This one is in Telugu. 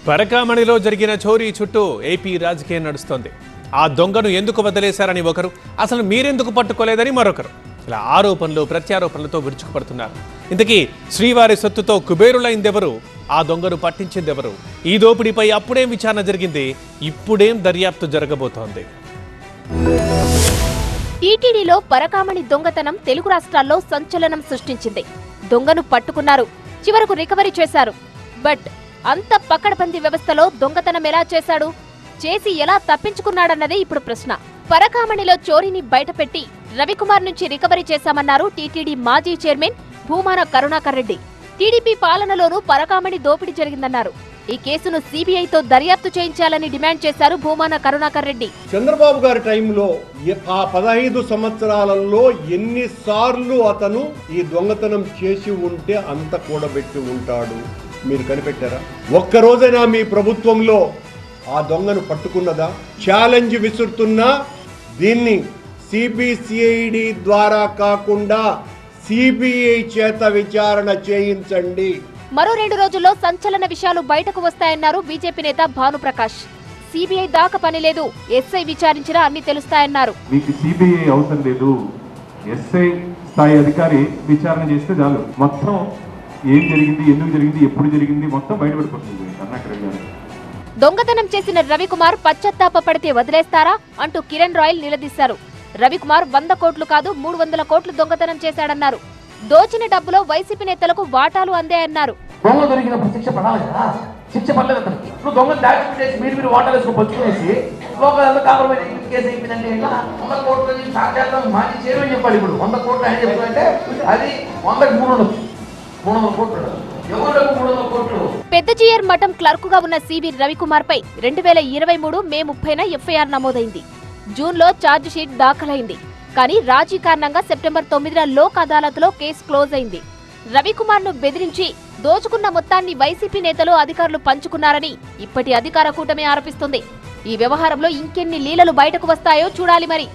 పరకామణిలో జరిగిన చోరీ చుట్టూ ఏపీ రాజకీయం నడుస్తోంది. ఆ దొంగను ఎందుకు వదిలేశారని ఒకరు, అసలు మీరెందుకు పట్టుకోలేదని మరొకరు. ఇలా ఆరోపణలు ప్రత్యారోపణలతో విరుచుకుపడుతున్నారు. ఇంతకీ శ్రీవారి సొత్తుతో కుబేరులైందెవరు? ఆ దొంగను పట్టించిందెవరు? ఈ దోపిడీపై అప్పుడేం విచారణ జరిగింది, ఇప్పుడేం దర్యాప్తు జరగబోతోంది? టీటీడీలో పరకామణి దొంగతనం తెలుగు రాష్ట్రాల్లో సంచలనం సృష్టించింది. దొంగను పట్టుకున్నారు, చివరకు రికవరీ చేశారు. బట్ అంత పకడ్బందీ వ్యవస్థలో దొంగతనం ఎలా చేశాడు, చేసి ఎలా తప్పించుకున్నాడన్నదే ఇప్పుడు ప్రశ్న. పరకామణిలో చోరీని బయటపెట్టి రవికుమార్ నుంచి రికవరీ చేశామన్నారు టీటీడీ మాజీ చైర్మన్ భూమాన కరుణాకర్ రెడ్డి. టీడీపీ పాలనలోనూ పరకామణి దోపిడీ జరిగిందన్నారు. ఈ కేసును సీబీఐతో దర్యాప్తు చేయించాలని డిమాండ్ చేశారు భూమాన కరుణాకర్ రెడ్డి. చంద్రబాబు గారి టైంలో ఆ 15 సంవత్సరాలలో ఎన్నిసార్లు అతను ఈ దొంగతనం చేసి ఉంటే అంత కూడబెట్టి ఉంటాడు మీరు కనిపెట్టారా? ఒక్కరోజైనా మీ ప్రభుత్వంలో ఆ దొంగను పట్టుకున్నదా? ఛాలెంజ్ విసురుతున్నా దీన్ని సిబిసిఐడి ద్వారా కాకుండా సిబిఐ చేత విచారణ చేయించండి. మరో 2 రోజుల్లో సంచలన విషయాలు బయటకు వస్తాయన్నారు బీజేపీ నేత భానుప్రకాష్. సిబిఐ దాకా పని లేదు, ఎస్ఐ విచారించినా అన్ని తెలుస్తాయన్నారు. మీకు సిబిఐ అవసరం లేదు, ఎస్ఐ స్థాయి అధికారి విచారణ చేస్తే చాలు. మొత్తం ఏం జరిగింది, ఎందుకు జరిగింది, ఎప్పుడు జరిగింది మొత్తం బయటపడిపోతుంది. దొంగతనం చేసిన రవికుమార్ పశ్చాత్తాప పడితే వదిలేస్తారా అంటూ కిరణ్ రాయల్ నిలదీశారు. రవికుమార్ 100 కోట్లు కాదు 300 కోట్లు దొంగతనం చేశాడన్నారు. దోచిన డబ్బులో వైసీపీ నేతలకు వాటాలు అందాయన్నారు. దొంగ దొరికినప్పుడు శిక్ష పడాలి కదా, శిక్ష పడలేదు అతనికి. ఇప్పుడు దొంగ డాక్యుమెంట్ చేసి మీరు వాటాలు వేసుకుని పచ్చుకునేసి లోకల్ కాంప్రమైజ్ కేసు అయిపోయిందంటే 100 కోట్లు సాక్షాత్తం మాజీ చేయమని చెప్పాలి. ఇప్పుడు 100 కోట్లు అని చెప్పాలంటే అది 100కి 300 కోట్లు. పెద్దజీయర్ మఠం క్లర్క్ గా ఉన్న సివి రవికుమార్ పై 2023 మే 30న ఎఫ్ఐఆర్ నమోదైంది. జూన్లో ఛార్జ్ షీట్ దాఖలైంది. కానీ రాజీ కారణంగా సెప్టెంబర్ 9న లోక్ అదాలత్ లో కేసు క్లోజ్ అయింది. రవికుమార్ ను బెదిరించి దోచుకున్న మొత్తాన్ని వైసీపీ నేతలు అధికారులు పంచుకున్నారని ఇప్పటి అధికార కూటమి ఆరోపిస్తుంది. ఈ వ్యవహారంలో ఇంకెన్ని లీలలు బయటకు వస్తాయో చూడాలి మరి.